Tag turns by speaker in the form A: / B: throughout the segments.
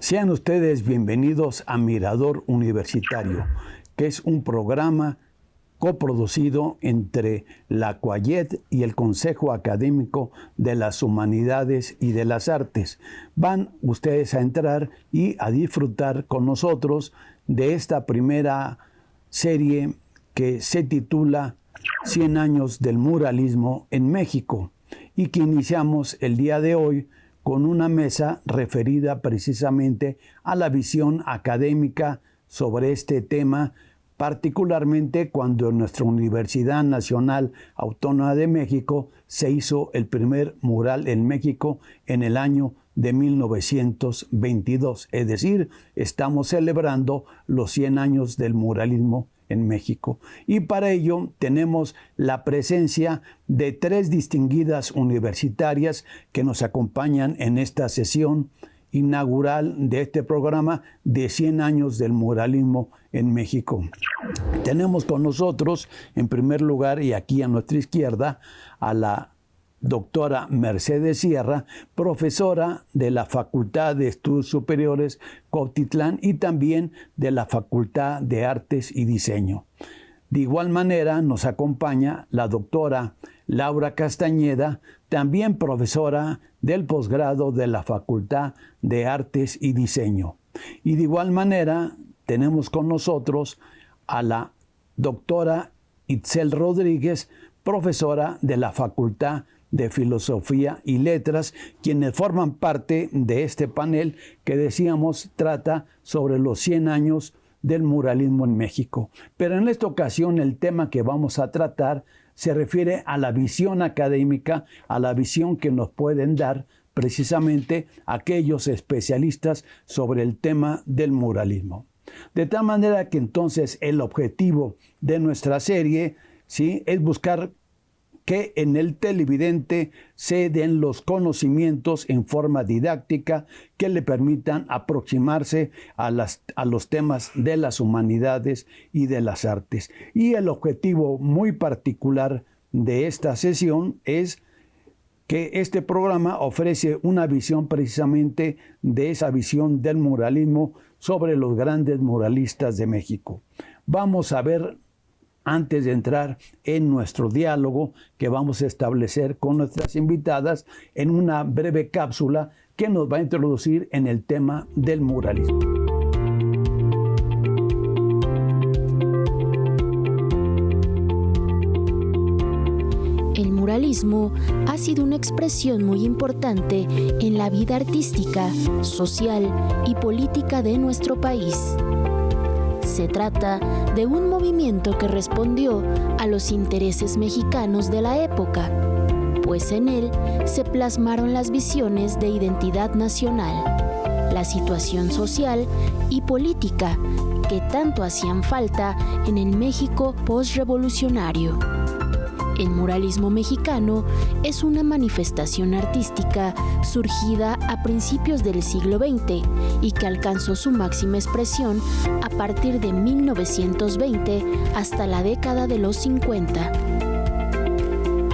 A: Sean ustedes bienvenidos a Mirador Universitario, que es un programa coproducido entre la CUAYET y el Consejo Académico de las Humanidades y de las Artes. Van ustedes a entrar y a disfrutar con nosotros de esta primera serie que se titula 100 años del muralismo en México y que iniciamos el día de hoy con una mesa referida precisamente a la visión académica sobre este tema, particularmente cuando en nuestra Universidad Nacional Autónoma de México se hizo el primer mural en México en el año de 1922. Es decir, estamos celebrando los 100 años del muralismo en México. Y para ello tenemos la presencia de 3 distinguidas universitarias que nos acompañan en esta sesión inaugural de este programa de 100 años del muralismo en México. Tenemos con nosotros, en primer lugar, y aquí a nuestra izquierda, a la doctora Mercedes Sierra, profesora de la Facultad de Estudios Superiores Cuautitlán y también de la Facultad de Artes y Diseño. De igual manera nos acompaña la doctora Laura Castañeda, también profesora del posgrado de la Facultad de Artes y Diseño. Y de igual manera tenemos con nosotros a la doctora Itzel Rodríguez, profesora de la Facultad de Filosofía y Letras, quienes forman parte de este panel que decíamos trata sobre los 100 años del muralismo en México. Pero en esta ocasión el tema que vamos a tratar se refiere a la visión académica, a la visión que nos pueden dar precisamente aquellos especialistas sobre el tema del muralismo. De tal manera que entonces el objetivo de nuestra serie, ¿sí?, es buscar que en el televidente se den los conocimientos en forma didáctica que le permitan aproximarse a los temas de las humanidades y de las artes. Y el objetivo muy particular de esta sesión es que este programa ofrece una visión precisamente de esa visión del muralismo sobre los grandes muralistas de México. Vamos a ver, antes de entrar en nuestro diálogo que vamos a establecer con nuestras invitadas, en una breve cápsula que nos va a introducir en el tema del muralismo.
B: El muralismo ha sido una expresión muy importante en la vida artística, social y política de nuestro país. Se trata de un movimiento que respondió a los intereses mexicanos de la época, pues en él se plasmaron las visiones de identidad nacional, la situación social y política que tanto hacían falta en el México postrevolucionario. El muralismo mexicano es una manifestación artística surgida a principios del siglo XX y que alcanzó su máxima expresión a partir de 1920 hasta la década de los 50.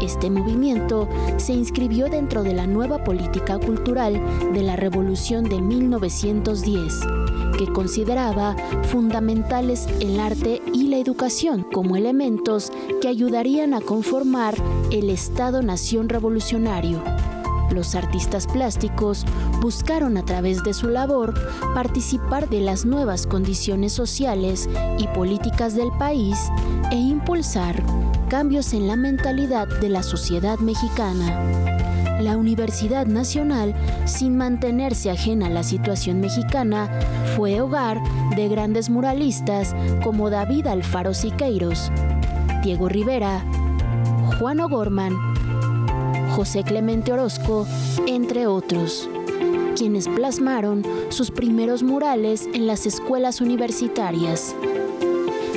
B: Este movimiento se inscribió dentro de la nueva política cultural de la Revolución de 1910, que consideraba fundamentales el arte y la educación como elementos que ayudarían a conformar el Estado-nación revolucionario. Los artistas plásticos buscaron a través de su labor participar de las nuevas condiciones sociales y políticas del país e impulsar cambios en la mentalidad de la sociedad mexicana. La Universidad Nacional, sin mantenerse ajena a la situación mexicana, fue hogar de grandes muralistas como David Alfaro Siqueiros, Diego Rivera, Juan O'Gorman, José Clemente Orozco, entre otros, quienes plasmaron sus primeros murales en las escuelas universitarias.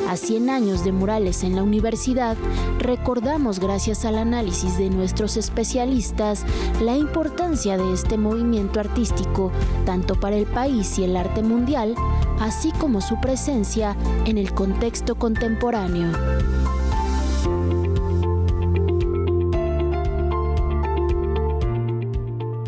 B: A 100 años de murales en la universidad, recordamos, gracias al análisis de nuestros especialistas, la importancia de este movimiento artístico, tanto para el país y el arte mundial, así como su presencia en el contexto contemporáneo.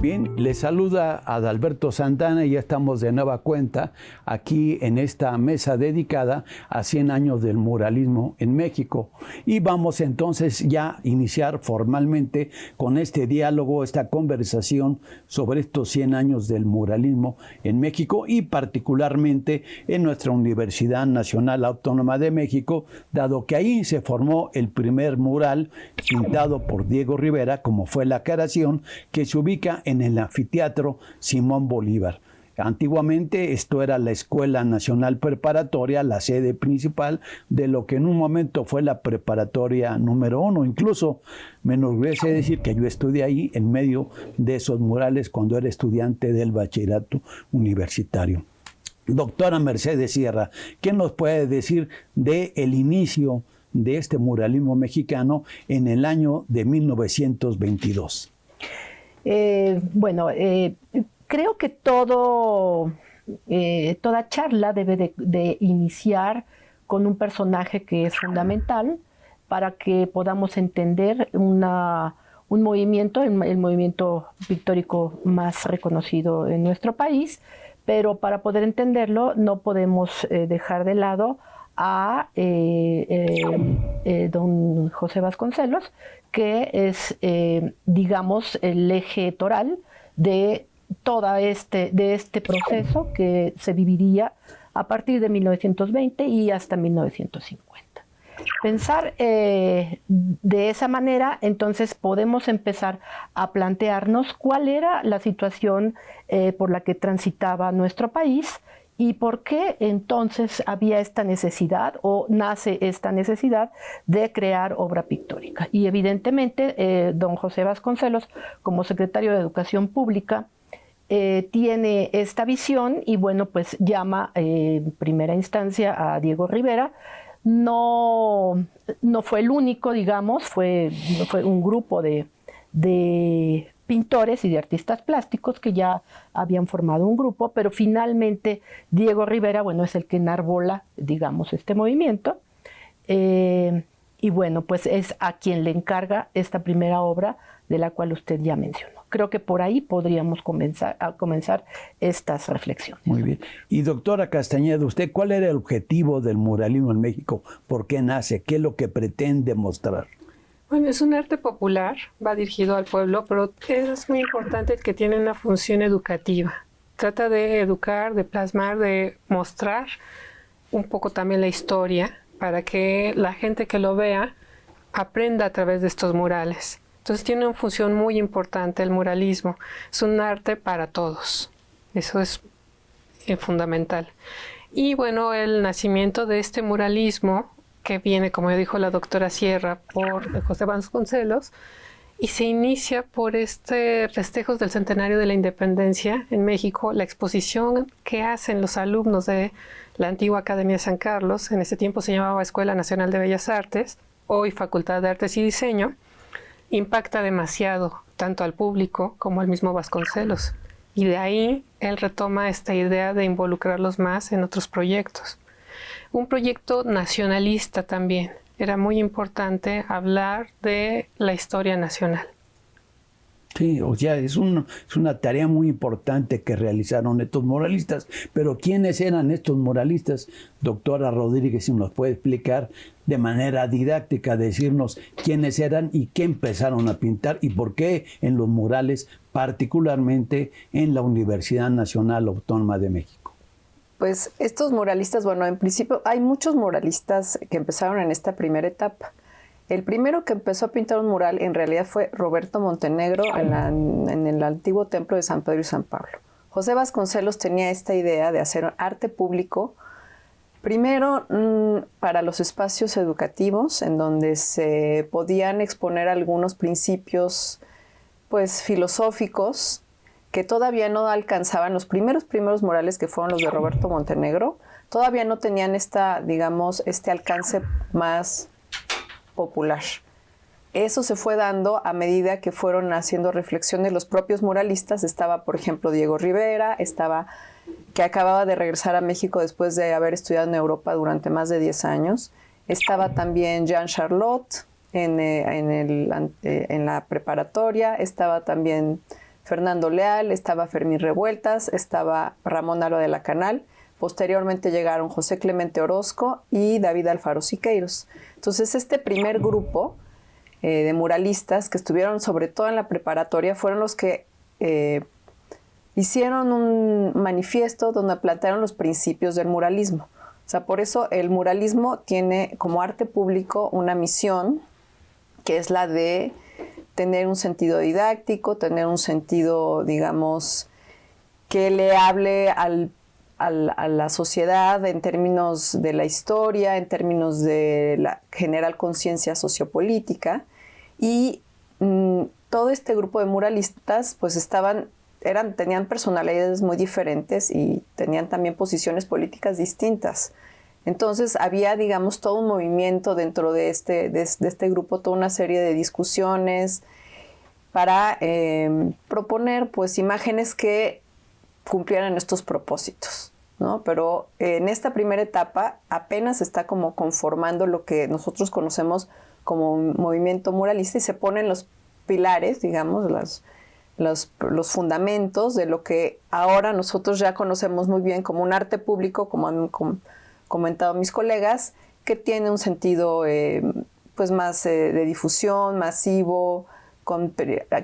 A: Bien, les saluda Adalberto Santana y ya estamos de nueva cuenta aquí en esta mesa dedicada a 100 años del muralismo en México. Y vamos entonces ya a iniciar formalmente con este diálogo, esta conversación sobre estos 100 años del muralismo en México y particularmente en nuestra Universidad Nacional Autónoma de México, dado que ahí se formó el primer mural pintado por Diego Rivera, como fue la creación, que se ubica en el Anfiteatro Simón Bolívar. Antiguamente esto era la Escuela Nacional Preparatoria, la sede principal de lo que en un momento fue la preparatoria número 1. Incluso me enorgullece decir que yo estudié ahí en medio de esos murales cuando era estudiante del bachillerato universitario. Doctora Mercedes Sierra, ¿qué nos puede decir del inicio de este muralismo mexicano en el año de 1922?
C: Creo que toda charla debe de iniciar con un personaje que es fundamental para que podamos entender un movimiento, el movimiento pictórico más reconocido en nuestro país, pero para poder entenderlo no podemos dejar de lado a don José Vasconcelos, que es, digamos, el eje toral de este proceso que se viviría a partir de 1920 y hasta 1950. Pensar de esa manera, entonces podemos empezar a plantearnos cuál era la situación por la que transitaba nuestro país y por qué entonces había esta necesidad o nace esta necesidad de crear obra pictórica. Y evidentemente don José Vasconcelos, como secretario de Educación Pública, tiene esta visión y bueno, pues llama en primera instancia a Diego Rivera. No fue el único, digamos, fue un grupo de pintores y de artistas plásticos que ya habían formado un grupo, pero finalmente Diego Rivera, bueno, es el que enarbola, digamos, este movimiento. Y bueno, pues es a quien le encarga esta primera obra de la cual usted ya mencionó. Creo que por ahí podríamos comenzar estas reflexiones.
A: Muy bien. Y doctora Castañeda, ¿usted cuál era el objetivo del muralismo en México? ¿Por qué nace? ¿Qué es lo que pretende mostrar?
D: Bueno, es un arte popular, va dirigido al pueblo, pero es muy importante que tiene una función educativa. Trata de educar, de plasmar, de mostrar un poco también la historia para que la gente que lo vea aprenda a través de estos murales. Entonces tiene una función muy importante el muralismo. Es un arte para todos. Eso es fundamental. Y bueno, el nacimiento de este muralismo, que viene, como ya dijo la doctora Sierra, por José Vasconcelos, y se inicia por festejos del centenario de la independencia en México, la exposición que hacen los alumnos de la antigua Academia de San Carlos, en ese tiempo se llamaba Escuela Nacional de Bellas Artes, hoy Facultad de Artes y Diseño, impacta demasiado tanto al público como al mismo Vasconcelos. Y de ahí él retoma esta idea de involucrarlos más en otros proyectos. Un proyecto nacionalista también. Era muy importante hablar de la historia nacional.
A: Sí, o sea, es una tarea muy importante que realizaron estos muralistas. Pero ¿quiénes eran estos muralistas? Doctora Rodríguez, si nos puede explicar de manera didáctica, decirnos quiénes eran y qué empezaron a pintar y por qué en los murales, particularmente en la Universidad Nacional Autónoma de México.
E: Pues estos muralistas, bueno, en principio hay muchos muralistas que empezaron en esta primera etapa. El primero que empezó a pintar un mural en realidad fue Roberto Montenegro en el antiguo templo de San Pedro y San Pablo. José Vasconcelos tenía esta idea de hacer arte público, primero para los espacios educativos, en donde se podían exponer algunos principios pues, filosóficos que todavía no alcanzaban. Los primeros murales, que fueron los de Roberto Montenegro, todavía no tenían digamos, este alcance más popular. Eso se fue dando a medida que fueron haciendo reflexiones los propios muralistas. Estaba, por ejemplo, Diego Rivera, que acababa de regresar a México después de haber estudiado en Europa durante más de 10 años. Estaba también Jean Charlotte en la preparatoria. Estaba también Fernando Leal, estaba Fermín Revueltas, estaba Ramón Alba de la Canal. Posteriormente llegaron José Clemente Orozco y David Alfaro Siqueiros. Entonces, este primer grupo de muralistas que estuvieron sobre todo en la preparatoria fueron los que hicieron un manifiesto donde plantearon los principios del muralismo. O sea, por eso el muralismo tiene como arte público una misión que es la de tener un sentido didáctico, tener un sentido, digamos, que le hable a la sociedad en términos de la historia, en términos de la general conciencia sociopolítica. Y todo este grupo de muralistas pues tenían personalidades muy diferentes y tenían también posiciones políticas distintas. Entonces había, digamos, todo un movimiento dentro de este grupo, toda una serie de discusiones para proponer pues imágenes que cumplieran estos propósitos, ¿no? Pero en esta primera etapa apenas está como conformando lo que nosotros conocemos como un movimiento muralista y se ponen los pilares, digamos, los fundamentos de lo que ahora nosotros ya conocemos muy bien como un arte público, como han comentado mis colegas, que tiene un sentido pues más de difusión, masivo,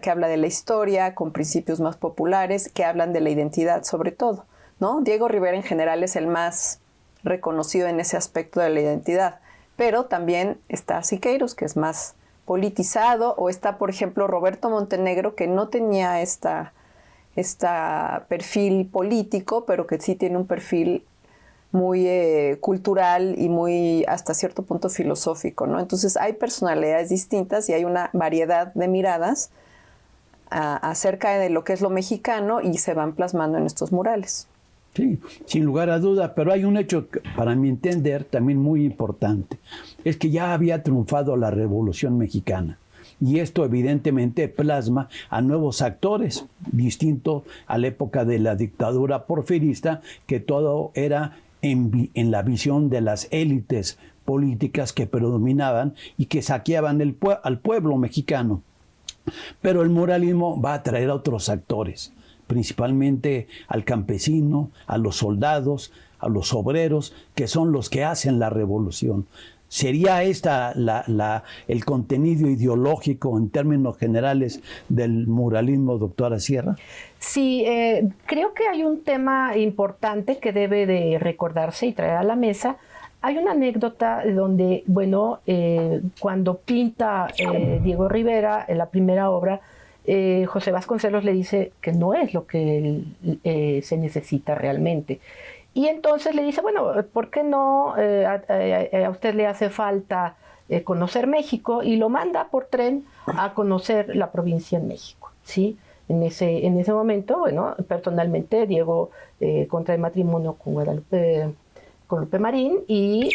E: que habla de la historia, con principios más populares, que hablan de la identidad sobre todo, ¿no? Diego Rivera en general es el más reconocido en ese aspecto de la identidad, pero también está Siqueiros, que es más politizado, o está, por ejemplo, Roberto Montenegro, que no tenía esta perfil político, pero que sí tiene un perfil muy cultural y muy hasta cierto punto filosófico, ¿no? Entonces hay personalidades distintas y hay una variedad de miradas acerca de lo que es lo mexicano y se van plasmando en estos murales.
A: Sí, sin lugar a duda, pero hay un hecho que, para mi entender, también muy importante, es que ya había triunfado la Revolución Mexicana. Y esto evidentemente plasma a nuevos actores, distinto a la época de la dictadura porfirista, que todo era en la visión de las élites políticas que predominaban y que saqueaban al pueblo mexicano. Pero el muralismo va a atraer a otros actores, principalmente al campesino, a los soldados, a los obreros, que son los que hacen la revolución. ¿Sería esta el contenido ideológico en términos generales del muralismo, doctora Sierra?
C: Sí, creo que hay un tema importante que debe de recordarse y traer a la mesa. Hay una anécdota donde, bueno, cuando pinta Diego Rivera en la primera obra, José Vasconcelos le dice que no es lo que se necesita realmente. Y entonces le dice, bueno, ¿por qué no a usted le hace falta conocer México? Y lo manda por tren a conocer la provincia en México, ¿sí? En ese momento, bueno, personalmente Diego contrae matrimonio con Guadalupe Marín y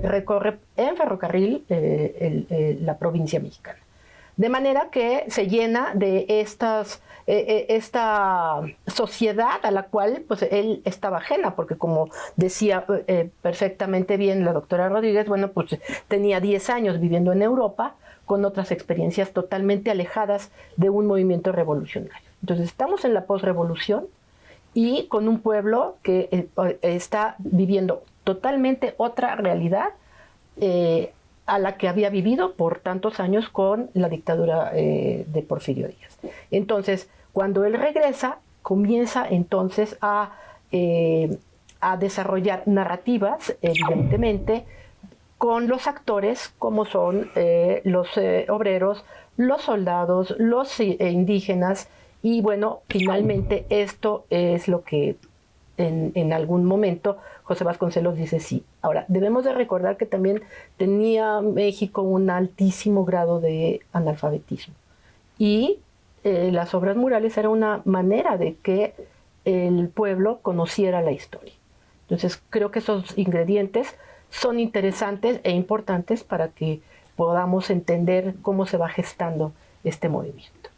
C: recorre en ferrocarril la provincia mexicana. De manera que se llena de esta sociedad a la cual pues, él estaba ajena, porque como decía perfectamente bien la doctora Rodríguez, bueno, pues tenía 10 años viviendo en Europa con otras experiencias totalmente alejadas de un movimiento revolucionario. Entonces estamos en la posrevolución y con un pueblo que está viviendo totalmente otra realidad a la que había vivido por tantos años con la dictadura de Porfirio Díaz. Entonces, cuando él regresa, comienza entonces a desarrollar narrativas, evidentemente, con los actores como son los obreros, los soldados, los indígenas, y bueno, finalmente esto es lo que en algún momento José Vasconcelos dice sí. Ahora, debemos de recordar que también tenía México un altísimo grado de analfabetismo y las obras murales era una manera de que el pueblo conociera la historia. Entonces, creo que esos ingredientes son interesantes e importantes para que podamos entender cómo se va gestando este movimiento.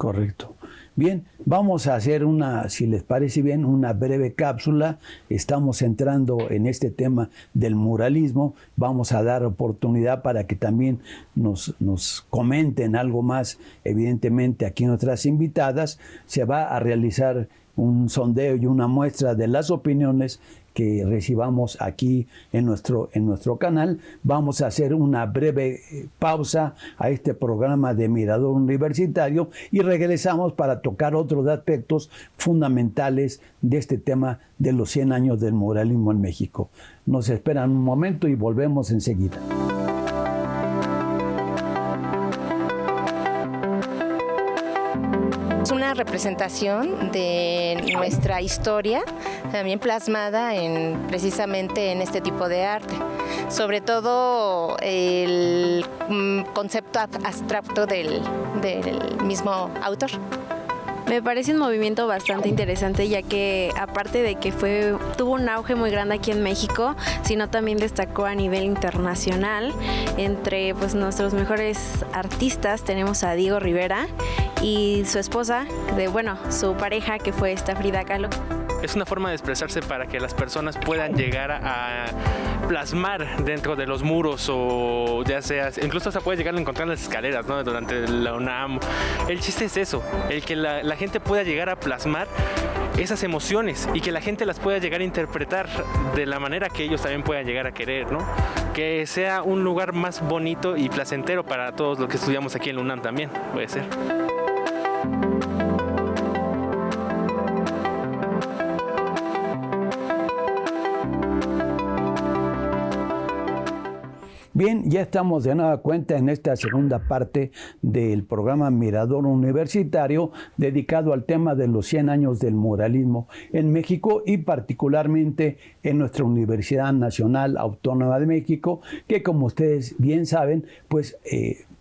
A: Correcto. Bien, vamos a hacer si les parece bien, una breve cápsula. Estamos entrando en este tema del muralismo. Vamos a dar oportunidad para que también nos comenten algo más. Evidentemente, aquí nuestras invitadas se va a realizar un sondeo y una muestra de las opiniones que recibamos aquí en nuestro canal. Vamos a hacer una breve pausa a este programa de Mirador Universitario y regresamos para tocar otros aspectos fundamentales de este tema de los 100 años del muralismo en México. Nos esperan un momento y volvemos enseguida.
F: Es una representación de nuestra historia, también plasmada precisamente en este tipo de arte. Sobre todo el concepto abstracto del mismo autor.
G: Me parece un movimiento bastante interesante, ya que aparte de que tuvo un auge muy grande aquí en México, sino también destacó a nivel internacional. Entre nuestros mejores artistas tenemos a Diego Rivera y su esposa, su pareja, que fue Frida Kahlo.
H: Es una forma de expresarse para que las personas puedan llegar a plasmar dentro de los muros, o ya sea, incluso se puede llegar a encontrar en las escaleras, ¿no? Durante la UNAM. El chiste es eso, el que la gente pueda llegar a plasmar esas emociones y que la gente las pueda llegar a interpretar de la manera que ellos también puedan llegar a querer, ¿no? Que sea un lugar más bonito y placentero para todos los que estudiamos aquí en la UNAM también, puede ser.
A: Bien, ya estamos de nueva cuenta en esta segunda parte del programa Mirador Universitario, dedicado al tema de los 100 años del muralismo en México y particularmente en nuestra Universidad Nacional Autónoma de México, que como ustedes bien saben,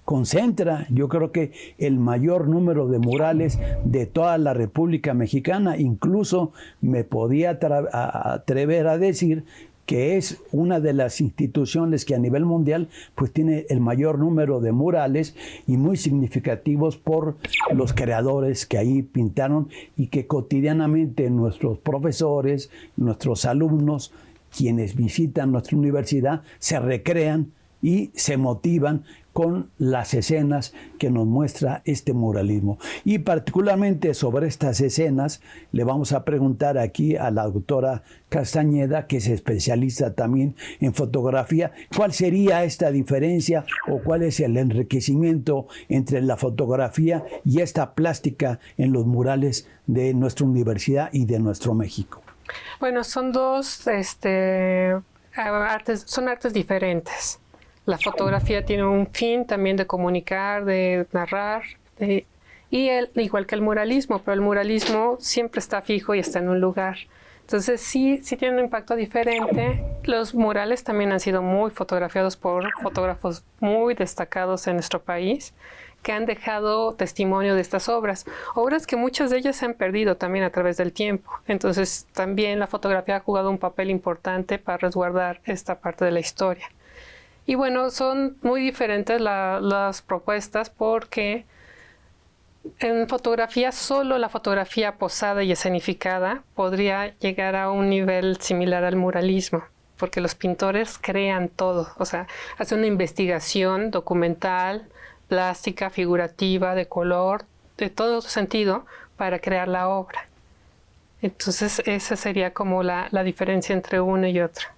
A: concentra, yo creo que el mayor número de murales de toda la República Mexicana. Incluso me podía atrever a decir que es una de las instituciones que a nivel mundial tiene el mayor número de murales y muy significativos por los creadores que ahí pintaron y que cotidianamente nuestros profesores, nuestros alumnos, quienes visitan nuestra universidad, se recrean y se motivan con las escenas que nos muestra este muralismo. Y particularmente sobre estas escenas le vamos a preguntar aquí a la doctora Castañeda, que es especialista también en fotografía, ¿cuál sería esta diferencia o cuál es el enriquecimiento entre la fotografía y esta plástica en los murales de nuestra universidad y de nuestro México?
D: Bueno, son dos son artes diferentes. La fotografía tiene un fin también de comunicar, de narrar, igual que el muralismo, pero el muralismo siempre está fijo y está en un lugar. Entonces sí tiene un impacto diferente. Los murales también han sido muy fotografiados por fotógrafos muy destacados en nuestro país, que han dejado testimonio de estas obras que muchas de ellas se han perdido también a través del tiempo. Entonces también la fotografía ha jugado un papel importante para resguardar esta parte de la historia. Y bueno, son muy diferentes las propuestas, porque en fotografía, solo la fotografía posada y escenificada podría llegar a un nivel similar al muralismo, porque los pintores crean todo, hacen una investigación documental, plástica, figurativa, de color, de todo sentido, para crear la obra. Entonces esa sería como la diferencia entre una y otra.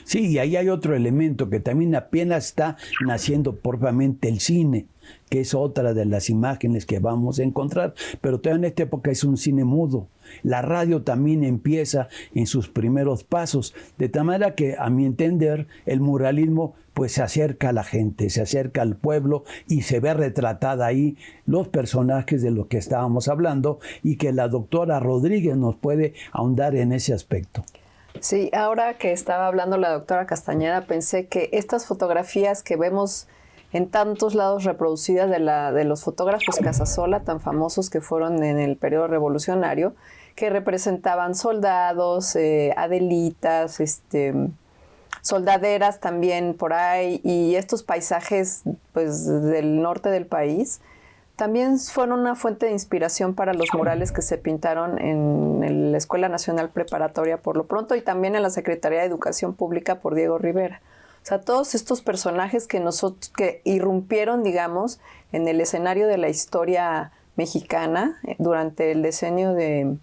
A: Sí, y ahí hay otro elemento que también apenas está naciendo propiamente, el cine, que es otra de las imágenes que vamos a encontrar, pero todavía en esta época es un cine mudo. La radio también empieza en sus primeros pasos, de tal manera que, a mi entender, el muralismo se acerca a la gente, se acerca al pueblo y se ve retratada ahí los personajes de los que estábamos hablando, y que la doctora Rodríguez nos puede ahondar en ese aspecto.
E: Sí, ahora que estaba hablando la doctora Castañeda, pensé que estas fotografías que vemos en tantos lados reproducidas de los fotógrafos Casasola, tan famosos que fueron en el periodo revolucionario, que representaban soldados, adelitas, soldaderas también por ahí, y estos paisajes del norte del país, también fueron una fuente de inspiración para los murales que se pintaron en la Escuela Nacional Preparatoria por lo pronto y también en la Secretaría de Educación Pública por Diego Rivera. O sea, todos estos personajes que irrumpieron, digamos, en el escenario de la historia mexicana durante el decenio de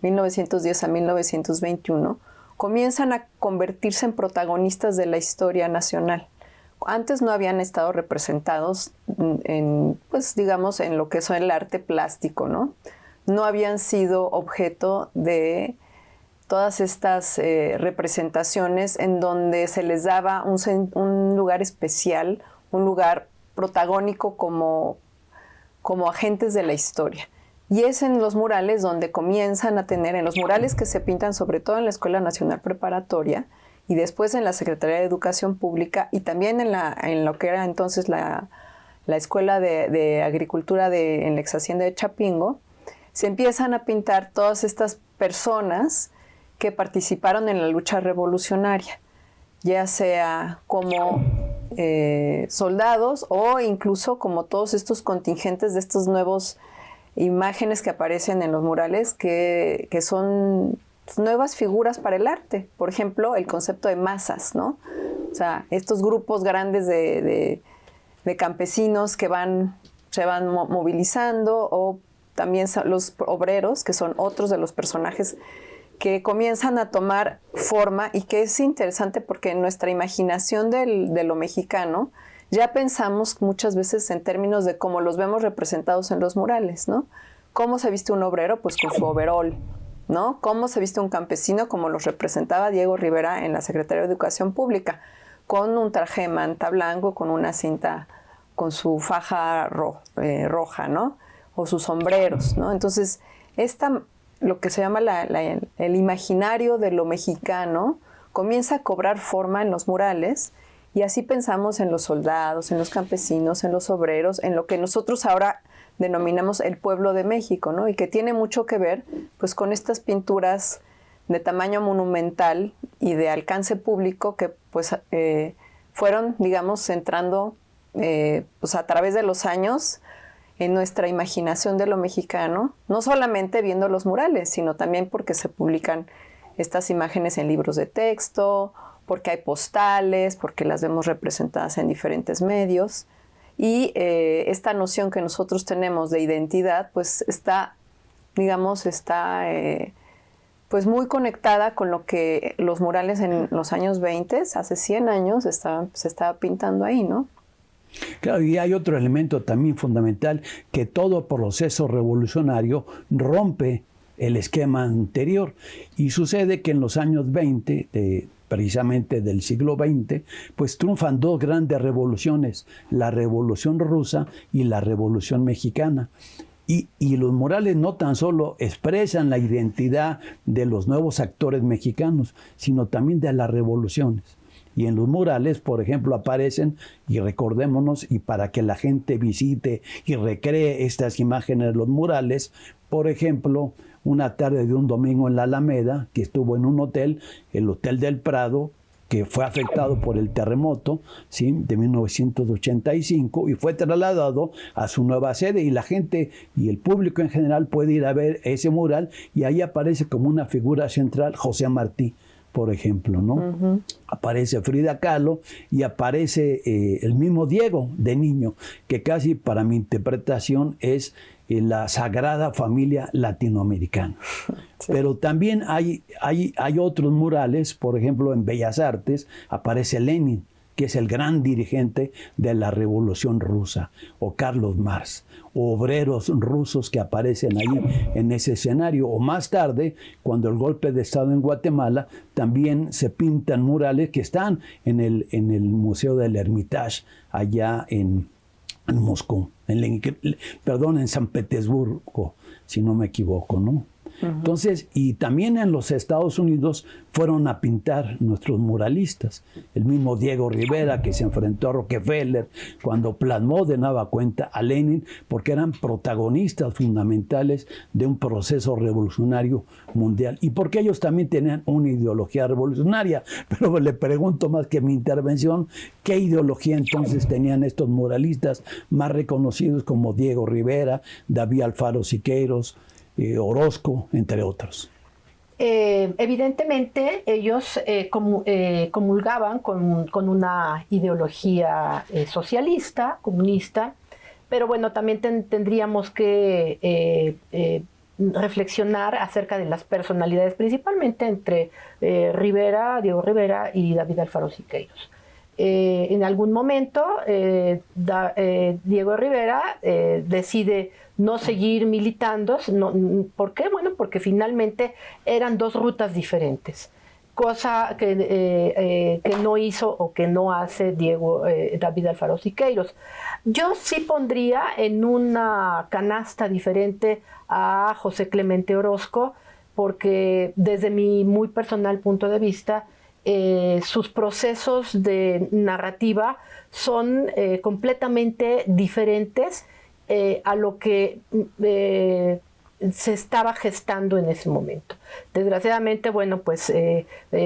E: 1910 a 1921, comienzan a convertirse en protagonistas de la historia nacional. Antes no habían estado representados pues digamos, en lo que es el arte plástico, ¿no? No habían sido objeto de todas estas representaciones en donde se les daba un lugar especial, un lugar protagónico como agentes de la historia. Y es en los murales donde comienzan a tener, en los murales que se pintan sobre todo en la Escuela Nacional Preparatoria y después en la Secretaría de Educación Pública y también en lo que era entonces la Escuela de Agricultura en la ex hacienda de Chapingo, se empiezan a pintar todas estas personas que participaron en la lucha revolucionaria, ya sea como soldados o incluso como todos estos contingentes de estos nuevos imágenes que aparecen en los murales que son nuevas figuras para el arte. Por ejemplo, el concepto de masas, ¿no? O sea, estos grupos grandes de campesinos que se van movilizando, o también los obreros, que son otros de los personajes que comienzan a tomar forma y que es interesante porque en nuestra imaginación de lo mexicano ya pensamos muchas veces en términos de cómo los vemos representados en los murales, ¿no? ¿Cómo se viste un obrero? Pues con su overol, ¿no? ¿Cómo se viste un campesino? Como los representaba Diego Rivera en la Secretaría de Educación Pública, con un traje de manta blanco, con una cinta, con su faja roja, ¿no? O sus sombreros, ¿no? Entonces, lo que se llama el imaginario de lo mexicano comienza a cobrar forma en los murales y así pensamos en los soldados, en los campesinos, en los obreros, en lo que nosotros ahora denominamos el pueblo de México, ¿no? Y que tiene mucho que ver pues con estas pinturas de tamaño monumental y de alcance público que pues fueron, digamos, entrando pues a través de los años en nuestra imaginación de lo mexicano, no solamente viendo los murales, sino también porque se publican estas imágenes en libros de texto, porque hay postales, porque las vemos representadas en diferentes medios. Y esta noción que nosotros tenemos de identidad, pues está pues muy conectada con lo que los murales en los años 20, hace 100 años, se estaba pintando ahí, ¿no?
A: Claro, y hay otro elemento también fundamental, que todo proceso revolucionario rompe el esquema anterior. Y sucede que en los años 20, precisamente del siglo XX, pues triunfan dos grandes revoluciones, la Revolución Rusa y la Revolución Mexicana. Y los murales no tan solo expresan la identidad de los nuevos actores mexicanos, sino también de las revoluciones. Y en los murales, por ejemplo, aparecen, y recordémonos, y para que la gente visite y recree estas imágenes de los murales, por ejemplo, una tarde de un domingo en la Alameda, que estuvo en un hotel, el Hotel del Prado, que fue afectado por el terremoto, ¿sí?, de 1985, y fue trasladado a su nueva sede, y la gente y el público en general puede ir a ver ese mural, y ahí aparece como una figura central José Martí, por ejemplo, ¿no? Uh-huh. Aparece Frida Kahlo y aparece el mismo Diego de niño, que casi para mi interpretación es la Sagrada Familia Latinoamericana. Sí. Pero también hay otros murales, por ejemplo, en Bellas Artes aparece Lenin, que es el gran dirigente de la Revolución Rusa, o Carlos Marx, o obreros rusos que aparecen ahí en ese escenario. O más tarde, cuando el golpe de Estado en Guatemala, también se pintan murales que están en el Museo del Hermitage, allá en Moscú, en San Petersburgo, si no me equivoco, ¿no? Entonces, y también en los Estados Unidos fueron a pintar nuestros muralistas. El mismo Diego Rivera, que se enfrentó a Rockefeller cuando plasmó de nueva cuenta a Lenin, porque eran protagonistas fundamentales de un proceso revolucionario mundial. Y porque ellos también tenían una ideología revolucionaria. Pero le pregunto más que mi intervención, ¿qué ideología entonces tenían estos muralistas más reconocidos como Diego Rivera, David Alfaro Siqueiros, Orozco, entre otros?
C: Evidentemente ellos comulgaban con una ideología socialista, comunista, pero bueno, también tendríamos que reflexionar acerca de las personalidades, principalmente entre Diego Rivera y David Alfaro Siqueiros. En algún momento Diego Rivera decide no seguir militando. ¿Por qué? Bueno, porque finalmente eran dos rutas diferentes, cosa que no hizo o que no hace David Alfaro Siqueiros. Yo sí pondría en una canasta diferente a José Clemente Orozco, porque desde mi muy personal punto de vista, sus procesos de narrativa son completamente diferentes a lo que se estaba gestando en ese momento. Desgraciadamente, bueno, pues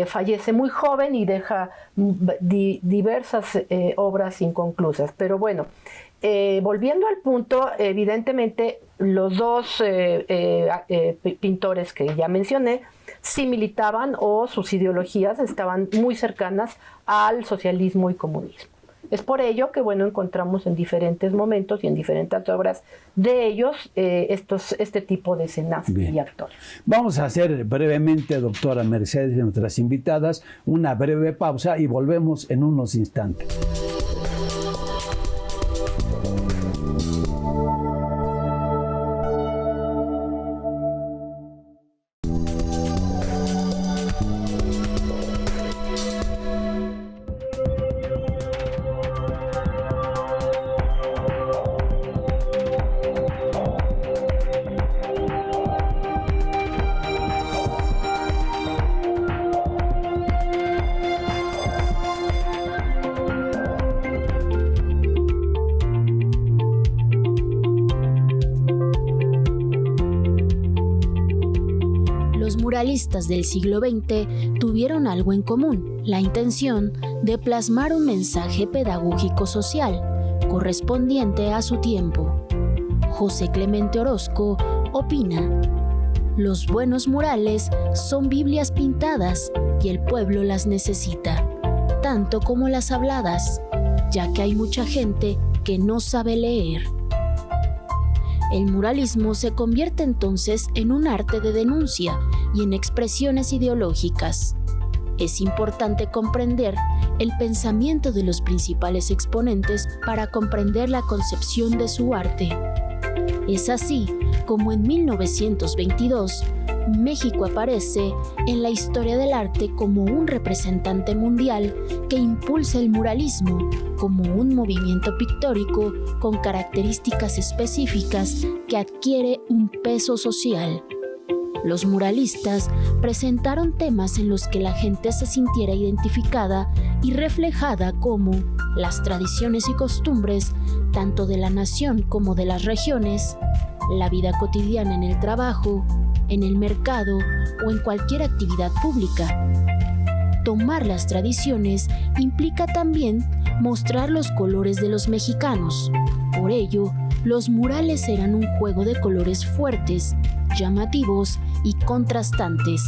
C: fallece muy joven y deja diversas obras inconclusas. Pero bueno, volviendo al punto, evidentemente los dos pintores que ya mencioné sí militaban, o sus ideologías estaban muy cercanas al socialismo y comunismo. Es por ello que, bueno, encontramos en diferentes momentos y en diferentes obras de ellos este tipo de escenas y actores.
A: Vamos a hacer brevemente, doctora Mercedes, y nuestras invitadas, una breve pausa y volvemos en unos instantes.
B: Muralistas del siglo XX tuvieron algo en común: la intención de plasmar un mensaje pedagógico social correspondiente a su tiempo. José Clemente Orozco opina: los buenos murales son Biblias pintadas y el pueblo las necesita, tanto como las habladas, ya que hay mucha gente que no sabe leer. El muralismo se convierte entonces en un arte de denuncia y en expresiones ideológicas. Es importante comprender el pensamiento de los principales exponentes para comprender la concepción de su arte. Es así como en 1922, México aparece en la historia del arte como un representante mundial que impulsa el muralismo como un movimiento pictórico con características específicas que adquiere un peso social. Los muralistas presentaron temas en los que la gente se sintiera identificada y reflejada, como las tradiciones y costumbres tanto de la nación como de las regiones, la vida cotidiana en el trabajo, en el mercado o en cualquier actividad pública. Tomar las tradiciones implica también mostrar los colores de los mexicanos. Por ello, los murales eran un juego de colores fuertes, llamativos y contrastantes.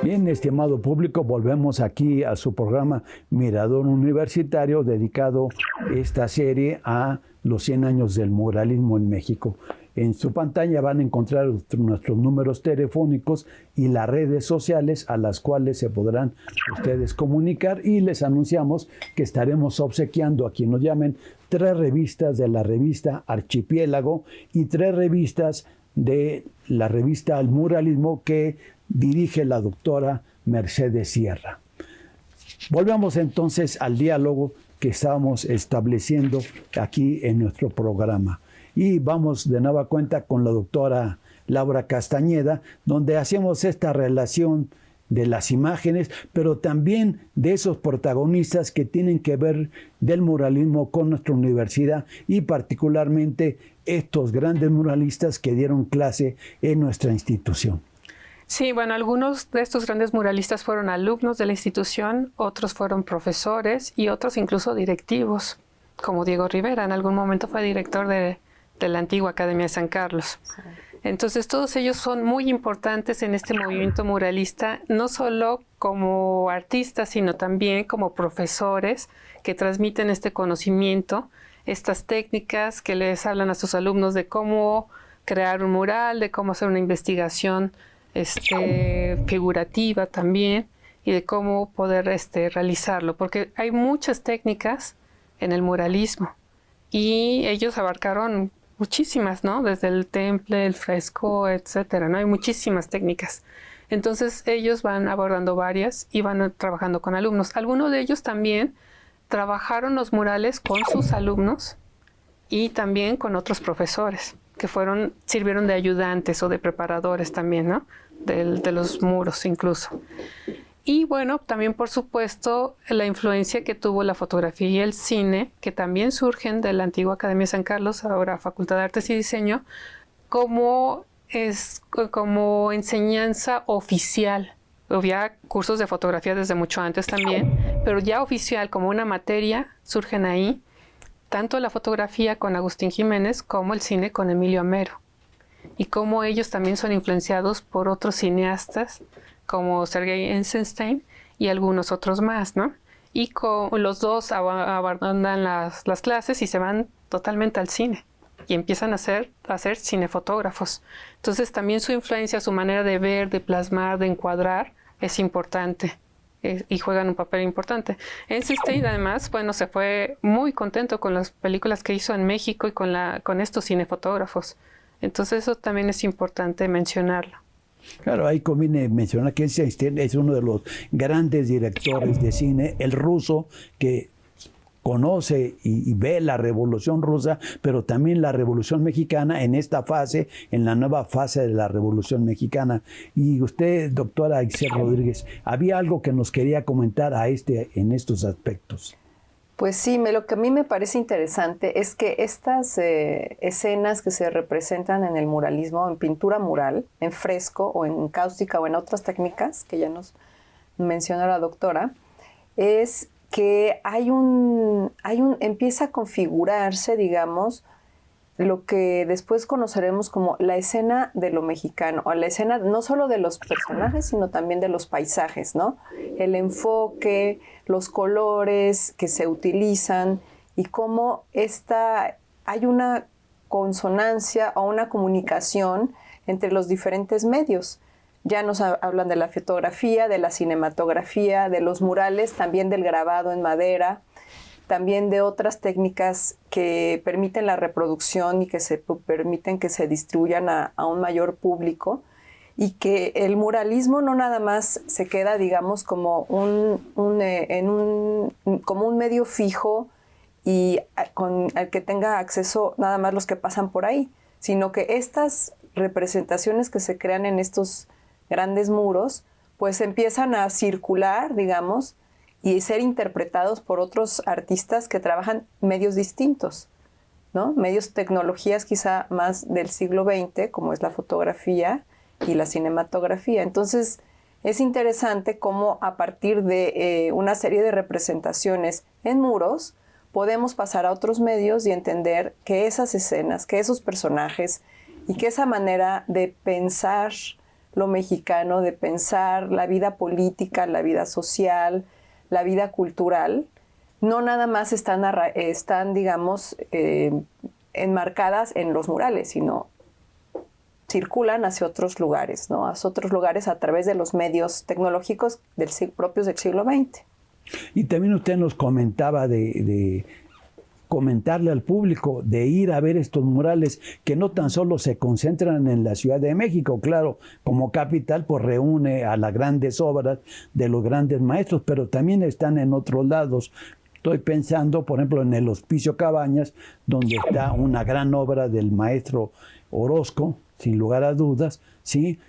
A: Bien, estimado público, volvemos aquí a su programa Mirador Universitario, dedicado esta serie a los 100 años del muralismo en México. En su pantalla van a encontrar nuestros números telefónicos y las redes sociales a las cuales se podrán ustedes comunicar, y les anunciamos que estaremos obsequiando a quien nos llamen 3 revistas de la revista Archipiélago y 3 revistas de la revista Al Muralismo que dirige la doctora Mercedes Sierra. Volvemos entonces al diálogo que estábamos estableciendo aquí en nuestro programa. Y vamos de nueva cuenta con la doctora Laura Castañeda, donde hacemos esta relación de las imágenes, pero también de esos protagonistas que tienen que ver del muralismo con nuestra universidad y particularmente estos grandes muralistas que dieron clase en nuestra institución.
D: Sí, bueno, algunos de estos grandes muralistas fueron alumnos de la institución, otros fueron profesores y otros incluso directivos, como Diego Rivera, en algún momento fue director de la antigua Academia de San Carlos. Sí. Entonces, todos ellos son muy importantes en este movimiento muralista, no solo como artistas, sino también como profesores que transmiten este conocimiento, estas técnicas que les hablan a sus alumnos de cómo crear un mural, de cómo hacer una investigación figurativa también y de cómo poder realizarlo, porque hay muchas técnicas en el muralismo y ellos abarcaron muchísimas, ¿no? Desde el temple, el fresco, etcétera, ¿no? Hay muchísimas técnicas. Entonces ellos van abordando varias y van trabajando con alumnos. Algunos de ellos también trabajaron los murales con sus alumnos y también con otros profesores que sirvieron de ayudantes o de preparadores también, ¿no? De los muros incluso. Y bueno, también por supuesto la influencia que tuvo la fotografía y el cine, que también surgen de la antigua Academia de San Carlos, ahora Facultad de Artes y Diseño, como enseñanza oficial. Había cursos de fotografía desde mucho antes también, pero ya oficial como una materia surgen ahí, tanto la fotografía con Agustín Jiménez como el cine con Emilio Amero. Y cómo ellos también son influenciados por otros cineastas, como Sergei Eisenstein y algunos otros más, ¿no? Y los dos abandonan las clases y se van totalmente al cine y empiezan a ser cinefotógrafos. Entonces también su influencia, su manera de ver, de plasmar, de encuadrar es importante y juegan un papel importante. Eisenstein además, bueno, se fue muy contento con las películas que hizo en México y con estos cinefotógrafos. Entonces eso también es importante mencionarlo.
A: Claro, ahí conviene mencionar que Eisenstein es uno de los grandes directores de cine, el ruso, que conoce y ve la Revolución Rusa, pero también la Revolución Mexicana en esta fase, en la nueva fase de la Revolución Mexicana. Y usted, doctora Ixel Rodríguez, ¿había algo que nos quería comentar en estos aspectos?
E: Pues sí, lo que a mí me parece interesante es que estas escenas que se representan en el muralismo, en pintura mural, en fresco o en cáustica o en otras técnicas que ya nos mencionó la doctora, es que empieza a configurarse, digamos, lo que después conoceremos como la escena de lo mexicano, o la escena no solo de los personajes, sino también de los paisajes, ¿no? El enfoque, los colores que se utilizan y cómo hay una consonancia o una comunicación entre los diferentes medios. Ya nos hablan de la fotografía, de la cinematografía, de los murales, también del grabado en madera, también de otras técnicas que permiten la reproducción y que permiten que se distribuyan a un mayor público, y que el muralismo no nada más se queda, digamos, como un medio fijo y al que tenga acceso nada más los que pasan por ahí, sino que estas representaciones que se crean en estos grandes muros, pues empiezan a circular, digamos, y ser interpretados por otros artistas que trabajan medios distintos, ¿no? Medios, tecnologías quizá más del siglo XX, como es la fotografía y la cinematografía. Entonces, es interesante cómo a partir de una serie de representaciones en muros, podemos pasar a otros medios y entender que esas escenas, que esos personajes y que esa manera de pensar lo mexicano, de pensar la vida política, la vida social, la vida cultural, no nada más están digamos, enmarcadas en los murales, sino circulan hacia otros lugares, ¿no? Hacia otros lugares a través de los medios tecnológicos propios del siglo XX.
A: Y también usted nos comentaba de comentarle al público de ir a ver estos murales que no tan solo se concentran en la Ciudad de México, claro, como capital pues reúne a las grandes obras de los grandes maestros, pero también están en otros lados. Estoy pensando, por ejemplo, en el Hospicio Cabañas, donde está una gran obra del maestro Orozco, sin lugar a dudas, ¿sí?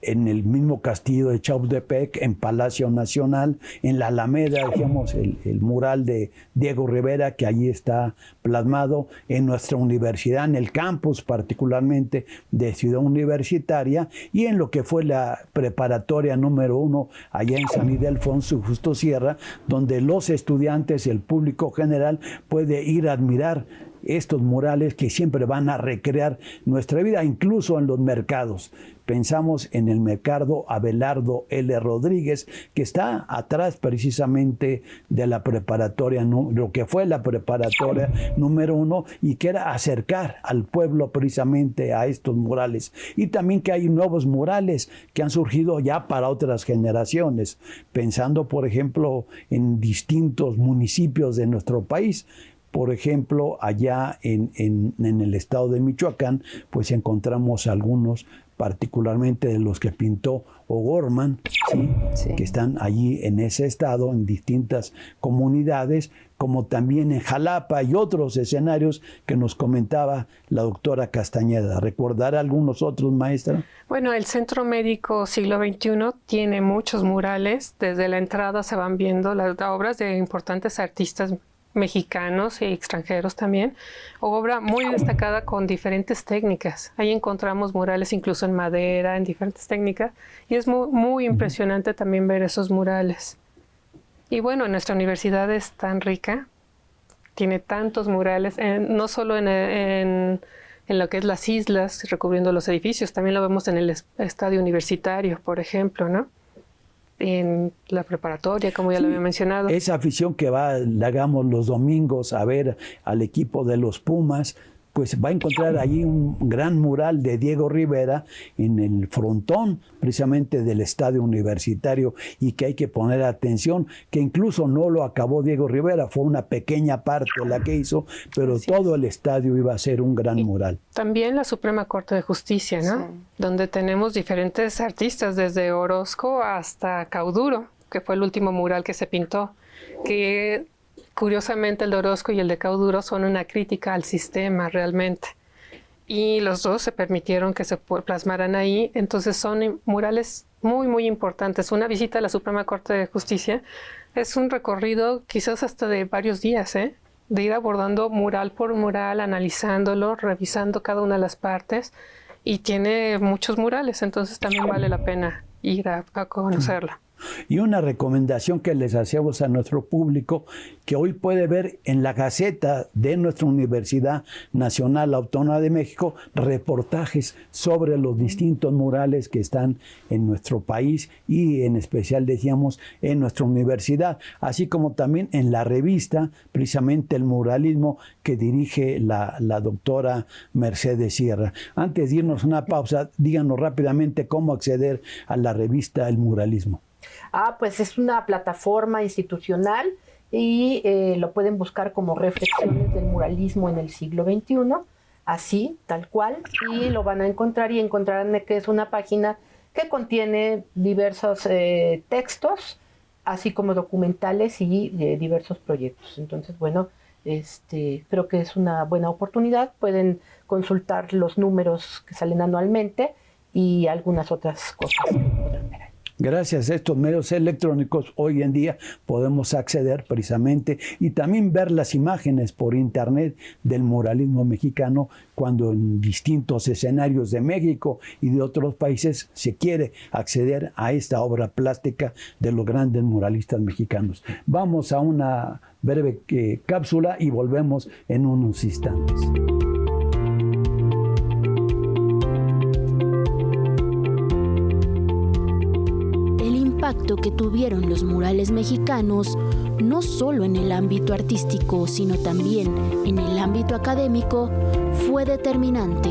A: En el mismo castillo de Chapultepec, en Palacio Nacional, en la Alameda, digamos, el mural de Diego Rivera, que allí está plasmado, en nuestra universidad, en el campus particularmente de Ciudad Universitaria, y en lo que fue la preparatoria número 1, allá en San Ildefonso y Justo Sierra, donde los estudiantes, el público general, puede ir a admirar estos murales que siempre van a recrear nuestra vida, incluso en los mercados. Pensamos en el mercado Abelardo L. Rodríguez, que está atrás precisamente de la preparatoria, lo que fue la preparatoria número 1, y que era acercar al pueblo precisamente a estos murales. Y también que hay nuevos murales que han surgido ya para otras generaciones, pensando, por ejemplo, en distintos municipios de nuestro país. Por ejemplo, allá en el estado de Michoacán, pues encontramos algunos, particularmente de los que pintó O'Gorman, ¿sí? Sí. Que están allí en ese estado, en distintas comunidades, como también en Jalapa y otros escenarios que nos comentaba la doctora Castañeda. ¿Recordará algunos otros, maestra?
D: Bueno, el Centro Médico Siglo XXI tiene muchos murales. Desde la entrada se van viendo las obras de importantes artistas mexicanos y extranjeros también, obra muy destacada con diferentes técnicas. Ahí encontramos murales incluso en madera, en diferentes técnicas, y es muy impresionante también ver esos murales. Y bueno, nuestra universidad es tan rica, tiene tantos murales, no solo en lo que es las islas, recubriendo los edificios, también lo vemos en el estadio universitario, por ejemplo, ¿no? En la preparatoria, como ya lo había mencionado.
A: Esa afición que hagamos los domingos a ver al equipo de los Pumas, pues va a encontrar allí un gran mural de Diego Rivera en el frontón precisamente del estadio universitario, y que hay que poner atención, que incluso no lo acabó Diego Rivera, fue una pequeña parte la que hizo, pero todo el estadio iba a ser un gran mural.
D: También la Suprema Corte de Justicia, ¿no? Sí. Donde tenemos diferentes artistas, desde Orozco hasta Cauduro, que fue el último mural que se pintó, que curiosamente el de Orozco y el de Cauduro son una crítica al sistema realmente. Y los dos se permitieron que se plasmaran ahí. Entonces son murales muy importantes. Una visita a la Suprema Corte de Justicia es un recorrido quizás hasta de varios días, de ir abordando mural por mural, analizándolo, revisando cada una de las partes. Y tiene muchos murales, entonces también vale la pena ir a conocerlo.
A: Y una recomendación que les hacemos a nuestro público, que hoy puede ver en la Gaceta de nuestra Universidad Nacional Autónoma de México reportajes sobre los distintos murales que están en nuestro país y en especial, decíamos, en nuestra universidad, así como también en la revista, precisamente El Muralismo, que dirige la doctora Mercedes Sierra. Antes de irnos a una pausa, díganos rápidamente cómo acceder a la revista El Muralismo.
C: Pues es una plataforma institucional y lo pueden buscar como Reflexiones del Muralismo en el Siglo XXI, así, tal cual, y lo van a encontrar y encontrarán que es una página que contiene diversos textos, así como documentales y diversos proyectos. Entonces, bueno, creo que es una buena oportunidad. Pueden consultar los números que salen anualmente y algunas otras cosas que podrán ver ahí.
A: Gracias a estos medios electrónicos hoy en día podemos acceder precisamente y también ver las imágenes por internet del muralismo mexicano, cuando en distintos escenarios de México y de otros países se quiere acceder a esta obra plástica de los grandes muralistas mexicanos. Vamos a una breve cápsula y volvemos en unos instantes.
B: Que tuvieron los murales mexicanos, no solo en el ámbito artístico, sino también en el ámbito académico, fue determinante,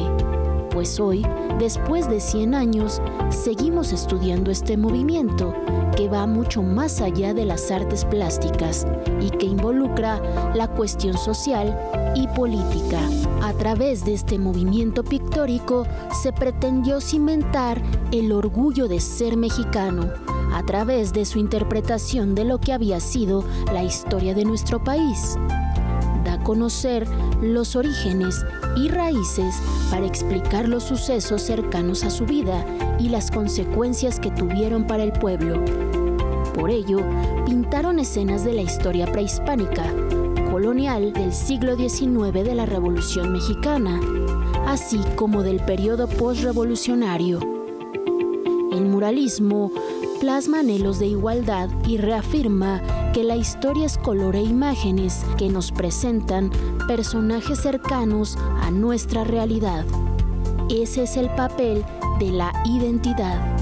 B: pues hoy, después de 100 años, seguimos estudiando este movimiento que va mucho más allá de las artes plásticas y que involucra la cuestión social y política. A través de este movimiento pictórico se pretendió cimentar el orgullo de ser mexicano, a través de su interpretación de lo que había sido la historia de nuestro país. Da a conocer los orígenes y raíces para explicar los sucesos cercanos a su vida y las consecuencias que tuvieron para el pueblo. Por ello, pintaron escenas de la historia prehispánica, colonial del siglo XIX de la Revolución Mexicana, así como del periodo postrevolucionario. El muralismo plasma anhelos de igualdad y reafirma que la historia es color e imágenes que nos presentan personajes cercanos a nuestra realidad. Ese es el papel de la identidad.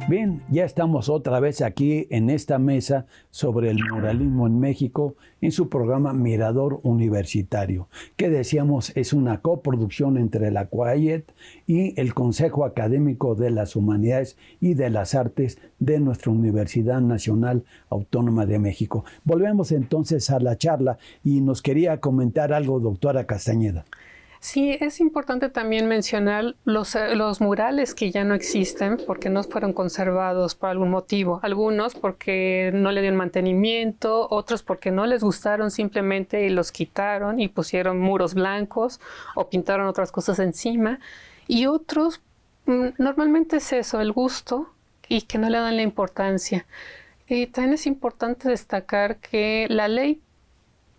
A: Bien, ya estamos otra vez aquí en esta mesa sobre el muralismo en México en su programa Mirador Universitario, que decíamos es una coproducción entre la CUAYET y el Consejo Académico de las Humanidades y de las Artes de nuestra Universidad Nacional Autónoma de México. Volvemos entonces a la charla y nos quería comentar algo, doctora Castañeda.
D: Sí, es importante también mencionar los murales que ya no existen porque no fueron conservados por algún motivo. Algunos porque no le dieron mantenimiento, otros porque no les gustaron simplemente y los quitaron y pusieron muros blancos o pintaron otras cosas encima. Y otros, normalmente es eso, el gusto y que no le dan la importancia. Y también es importante destacar que la ley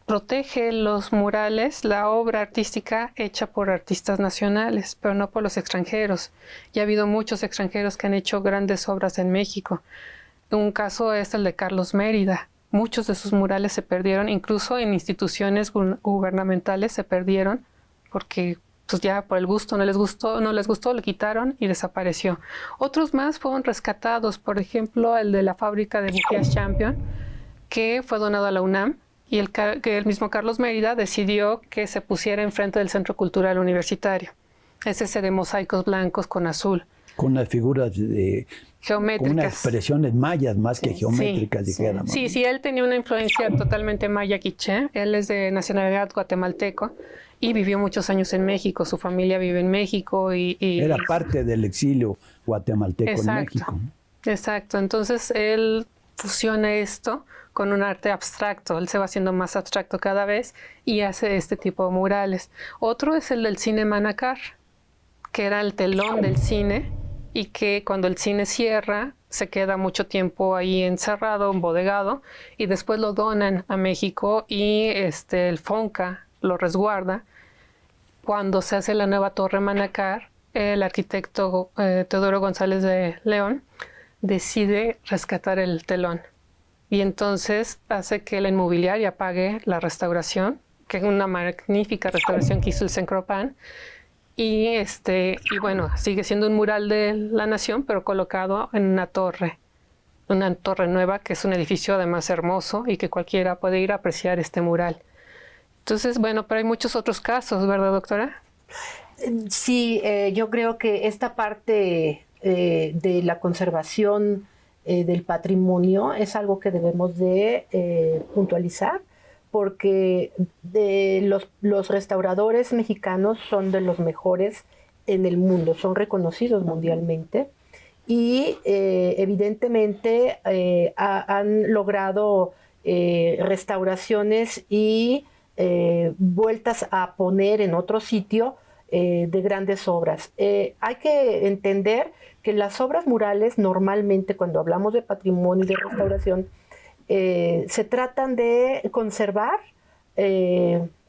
D: protege los murales, la obra artística hecha por artistas nacionales, pero no por los extranjeros. Ya ha habido muchos extranjeros que han hecho grandes obras en México. Un caso es el de Carlos Mérida. Muchos de sus murales se perdieron, incluso en instituciones gubernamentales se perdieron, porque pues ya por el gusto no les gustó, lo quitaron y desapareció. Otros más fueron rescatados, por ejemplo, el de la fábrica de bujías Champion, que fue donado a la UNAM, y el mismo Carlos Mérida decidió que se pusiera enfrente del Centro Cultural Universitario. Es ese de mosaicos blancos con azul.
A: Con unas figuras geométricas. Con unas expresiones mayas más que geométricas, dijéramos.
D: Sí, él tenía una influencia totalmente maya quiché. Él es de nacionalidad guatemalteco y vivió muchos años en México. Su familia vive en México y era
A: parte del exilio guatemalteco en México.
D: Exacto. Entonces él fusiona esto con un arte abstracto. Él se va haciendo más abstracto cada vez y hace este tipo de murales. Otro es el del cine Manacar, que era el telón del cine y que cuando el cine cierra se queda mucho tiempo ahí encerrado, embodegado, y después lo donan a México y el FONCA lo resguarda. Cuando se hace la nueva Torre Manacar, el arquitecto Teodoro González de León decide rescatar el telón. Y entonces hace que la inmobiliaria pague la restauración, que es una magnífica restauración que hizo el Cencropan. Y bueno, sigue siendo un mural de la nación, pero colocado en una torre nueva, que es un edificio además hermoso y que cualquiera puede ir a apreciar este mural. Entonces, bueno, pero hay muchos otros casos, ¿verdad, doctora?
C: Sí, yo creo que esta parte de la conservación del patrimonio es algo que debemos de puntualizar, porque los restauradores mexicanos son de los mejores en el mundo, son reconocidos mundialmente y evidentemente han logrado restauraciones y vueltas a poner en otro sitio de grandes obras. Hay que entender que las obras murales normalmente, cuando hablamos de patrimonio y de restauración, se tratan de conservar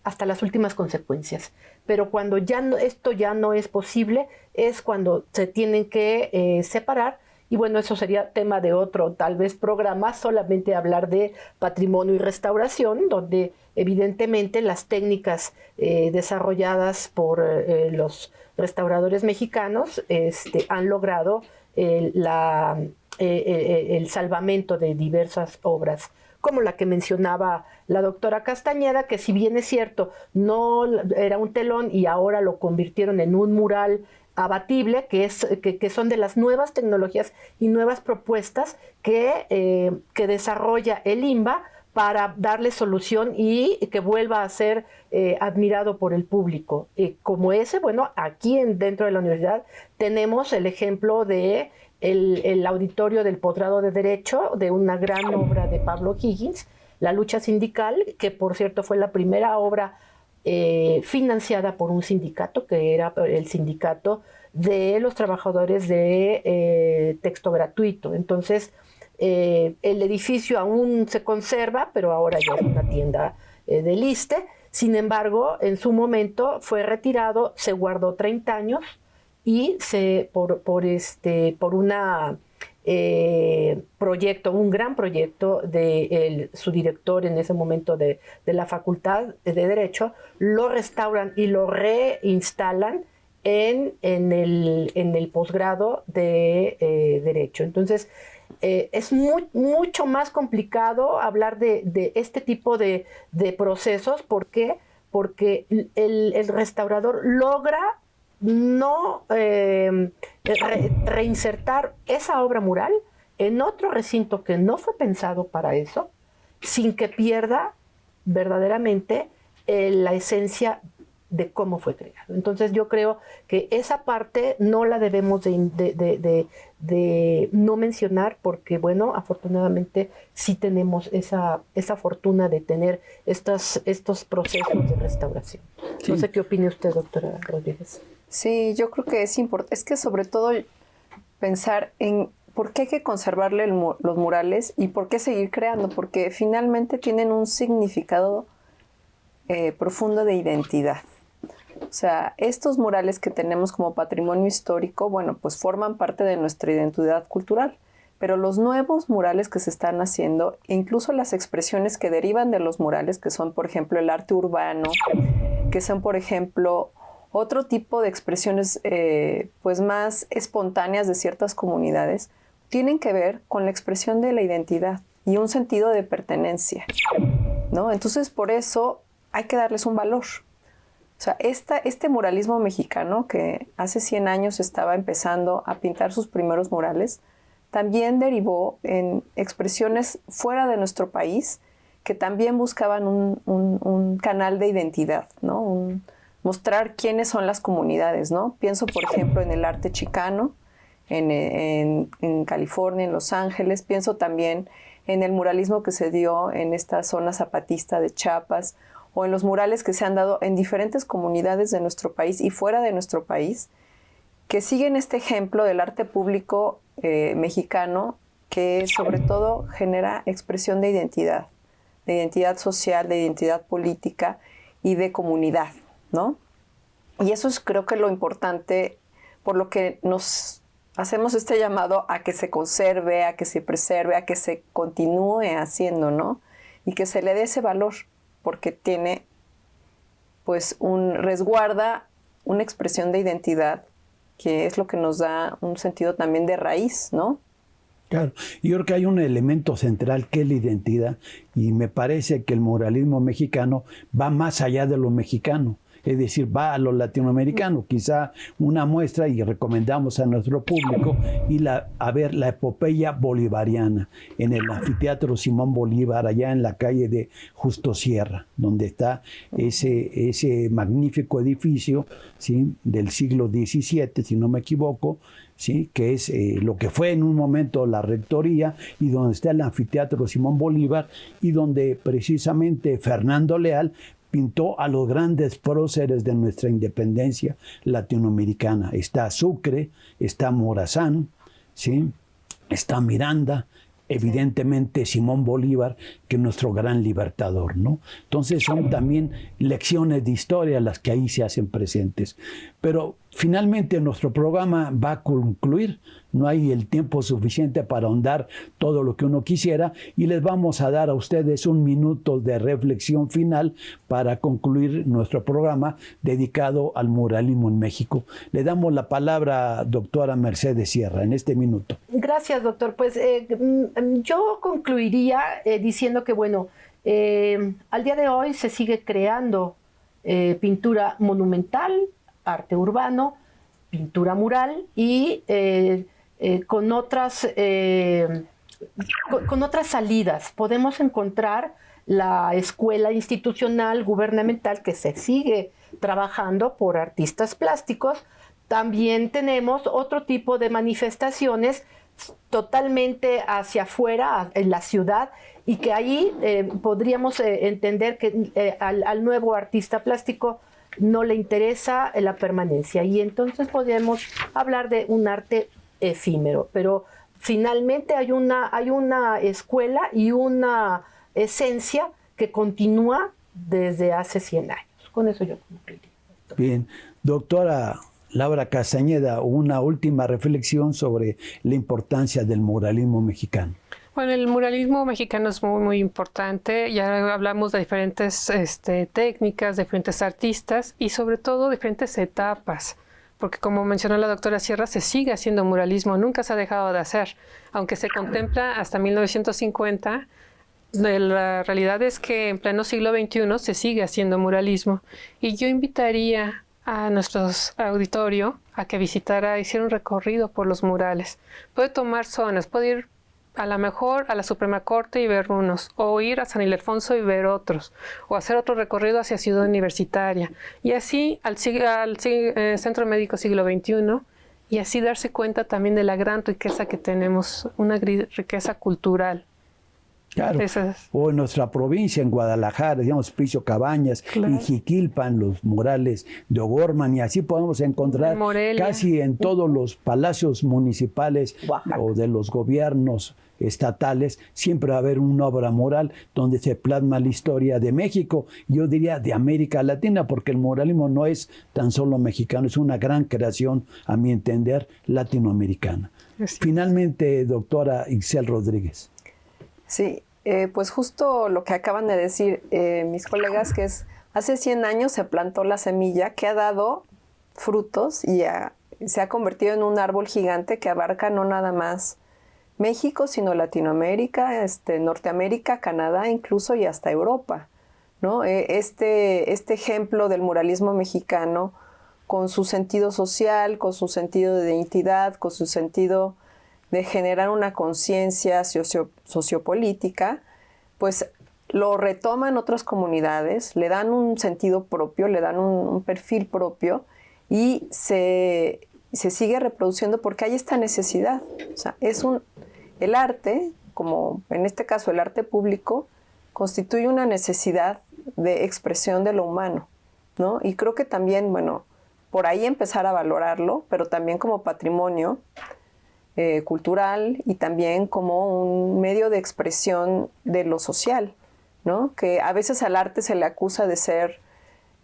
C: hasta las últimas consecuencias. Pero cuando esto ya no es posible, es cuando se tienen que separar. Y bueno, eso sería tema de otro, tal vez, programa, solamente hablar de patrimonio y restauración, donde evidentemente las técnicas desarrolladas por los restauradores mexicanos han logrado el salvamento de diversas obras, como la que mencionaba la doctora Castañeda, que si bien es cierto, no era un telón y ahora lo convirtieron en un mural abatible, que son de las nuevas tecnologías y nuevas propuestas que desarrolla el INBA para darle solución y que vuelva a ser admirado por el público. Como ese, bueno, aquí dentro de la universidad tenemos el ejemplo de el auditorio del posgrado de Derecho, de una gran obra de Pablo Higgins, La lucha sindical, que por cierto fue la primera obra financiada por un sindicato, que era el sindicato de los trabajadores de texto gratuito. Entonces, el edificio aún se conserva, pero ahora ya es una tienda del ISSSTE. Sin embargo, en su momento fue retirado, se guardó 30 años y por una proyecto, un gran proyecto de su director en ese momento de la Facultad de Derecho, lo restauran y lo reinstalan en el posgrado de Derecho. Entonces, es mucho más complicado hablar de este tipo de procesos. ¿Por qué? Porque el restaurador logra no reinsertar esa obra mural en otro recinto que no fue pensado para eso, sin que pierda verdaderamente la esencia de cómo fue creado. Entonces yo creo que esa parte no la debemos de no mencionar, porque bueno, afortunadamente sí tenemos esa fortuna de tener estos procesos de restauración. Sí. No sé qué opina usted, doctora Rodríguez.
E: Sí, yo creo que es importante, es que sobre todo pensar en por qué hay que conservarle los murales y por qué seguir creando, porque finalmente tienen un significado profundo de identidad. O sea, estos murales que tenemos como patrimonio histórico, bueno, pues forman parte de nuestra identidad cultural, pero los nuevos murales que se están haciendo, incluso las expresiones que derivan de los murales, que son, por ejemplo, el arte urbano, que son, por ejemplo, otro tipo de expresiones pues más espontáneas de ciertas comunidades, tienen que ver con la expresión de la identidad y un sentido de pertenencia, ¿no? Entonces, por eso hay que darles un valor. O sea, este muralismo mexicano, que hace 100 años estaba empezando a pintar sus primeros murales, también derivó en expresiones fuera de nuestro país que también buscaban un canal de identidad, ¿no? Mostrar quiénes son las comunidades, ¿no? Pienso, por ejemplo, en el arte chicano, en California, en Los Ángeles. Pienso también en el muralismo que se dio en esta zona zapatista de Chiapas, o en los murales que se han dado en diferentes comunidades de nuestro país y fuera de nuestro país, que siguen este ejemplo del arte público mexicano, que sobre todo genera expresión de identidad social, de identidad política y de comunidad, ¿no? Y eso es, creo que, lo importante, por lo que nos hacemos este llamado a que se conserve, a que se preserve, a que se continúe haciendo, ¿no? Y que se le dé ese valor, porque tiene, pues, resguarda una expresión de identidad, que es lo que nos da un sentido también de raíz, ¿no?
A: Claro, yo creo que hay un elemento central que es la identidad, y me parece que el muralismo mexicano va más allá de lo mexicano. Es decir, va a lo latinoamericano. Quizá una muestra, y recomendamos a nuestro público a ver la epopeya bolivariana en el anfiteatro Simón Bolívar, allá en la calle de Justo Sierra, donde está ese magnífico edificio, ¿sí?, del siglo XVII, si no me equivoco, ¿sí?, que es lo que fue en un momento la rectoría, y donde está el anfiteatro Simón Bolívar, y donde precisamente Fernando Leal pintó a los grandes próceres de nuestra independencia latinoamericana. Está Sucre, está Morazán, ¿sí?, está Miranda, evidentemente Simón Bolívar, que es nuestro gran libertador, ¿no? Entonces son también lecciones de historia las que ahí se hacen presentes. Pero finalmente nuestro programa va a concluir. No hay el tiempo suficiente para ahondar todo lo que uno quisiera, y les vamos a dar a ustedes un minuto de reflexión final para concluir nuestro programa dedicado al muralismo en México. Le damos la palabra a doctora Mercedes Sierra en este minuto.
C: Gracias. Gracias, doctor. Pues yo concluiría diciendo que, bueno, al día de hoy se sigue creando pintura monumental, arte urbano, pintura mural y con otras salidas. Podemos encontrar la escuela institucional gubernamental que se sigue trabajando por artistas plásticos. También tenemos otro tipo de manifestaciones totalmente hacia afuera, en la ciudad, y que ahí podríamos entender que al nuevo artista plástico no le interesa la permanencia, y entonces podemos hablar de un arte efímero, pero finalmente hay una escuela y una esencia que continúa desde hace 100 años. Con eso yo concluiría.
A: Bien, doctora Laura Castañeda, una última reflexión sobre la importancia del muralismo mexicano.
D: Bueno, el muralismo mexicano es muy, muy importante. Ya hablamos de diferentes técnicas, diferentes artistas y sobre todo diferentes etapas. Porque como mencionó la doctora Sierra, se sigue haciendo muralismo, nunca se ha dejado de hacer. Aunque se contempla hasta 1950, la realidad es que en pleno siglo XXI se sigue haciendo muralismo. Y yo invitaría a nuestros auditorio a que hiciera un recorrido por los murales. Puede tomar zonas, puede ir a lo mejor a la Suprema Corte y ver unos, o ir a San Ildefonso y ver otros, o hacer otro recorrido hacia Ciudad Universitaria, y así al Centro Médico Siglo XXI, y así darse cuenta también de la gran riqueza que tenemos, una riqueza cultural.
A: Claro, o en nuestra provincia, en Guadalajara, digamos, Picho Cabañas, claro, y Jiquilpan, los murales de O'Gorman, y así podemos encontrar casi en todos los palacios municipales o de los gobiernos estatales, siempre va a haber una obra mural donde se plasma la historia de México, yo diría de América Latina, porque el muralismo no es tan solo mexicano, es una gran creación, a mi entender, latinoamericana. Finalmente, doctora Ixel Rodríguez.
E: Sí, pues justo lo que acaban de decir mis colegas, que es, hace 100 años se plantó la semilla que ha dado frutos y se ha convertido en un árbol gigante que abarca no nada más México, sino Latinoamérica, Norteamérica, Canadá, incluso y hasta Europa, ¿no? Este ejemplo del muralismo mexicano, con su sentido social, con su sentido de identidad, con su sentido de generar una conciencia sociopolítica, pues lo retoman otras comunidades, le dan un sentido propio, le dan un perfil propio y se sigue reproduciendo porque hay esta necesidad. O sea, el arte, como en este caso el arte público, constituye una necesidad de expresión de lo humano, ¿no? Y creo que también, bueno, por ahí empezar a valorarlo, pero también como patrimonio cultural y también como un medio de expresión de lo social, ¿no? Que a veces al arte se le acusa de ser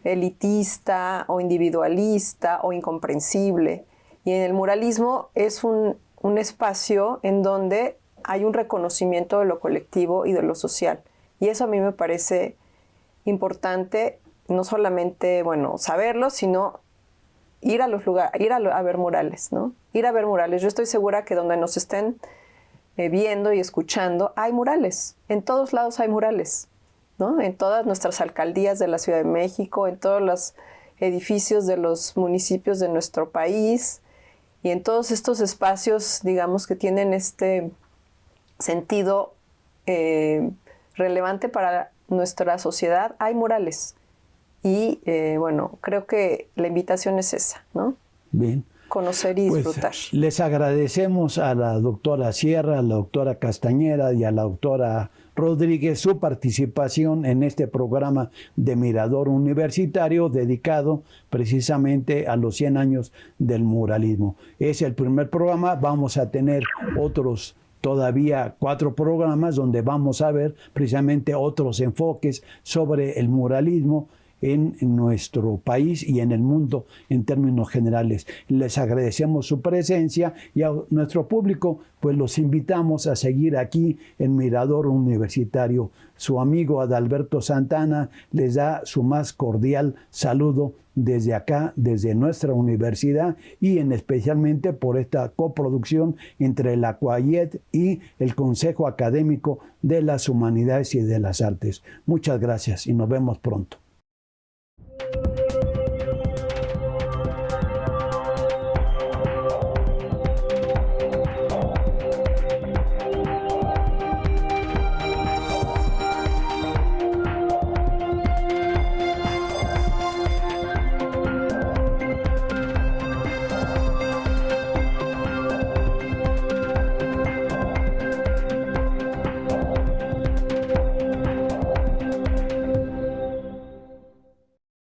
E: elitista o individualista o incomprensible. Y en el muralismo es un espacio en donde hay un reconocimiento de lo colectivo y de lo social. Y eso a mí me parece importante, no solamente, bueno, saberlo, sino ir a los lugares, a ver murales, ¿no? Ir a ver murales. Yo estoy segura que donde nos estén viendo y escuchando, hay murales. En todos lados hay murales, ¿no? En todas nuestras alcaldías de la Ciudad de México, en todos los edificios de los municipios de nuestro país y en todos estos espacios, digamos, que tienen este sentido relevante para nuestra sociedad, hay murales. Y bueno, creo que la invitación es esa, ¿no?
A: Bien.
E: Conocer y disfrutar.
A: Pues, les agradecemos a la doctora Sierra, a la doctora Castañeda y a la doctora Rodríguez su participación en este programa de Mirador Universitario dedicado precisamente a los 100 años del muralismo. Es el primer programa, vamos a tener otros todavía 4 programas donde vamos a ver precisamente otros enfoques sobre el muralismo en nuestro país y en el mundo en términos generales. Les agradecemos su presencia y a nuestro público pues los invitamos a seguir aquí en Mirador Universitario. Su amigo Adalberto Santana les da su más cordial saludo desde acá, desde nuestra universidad y especialmente por esta coproducción entre la CUAYET y el Consejo Académico de las Humanidades y de las Artes. Muchas gracias y nos vemos pronto.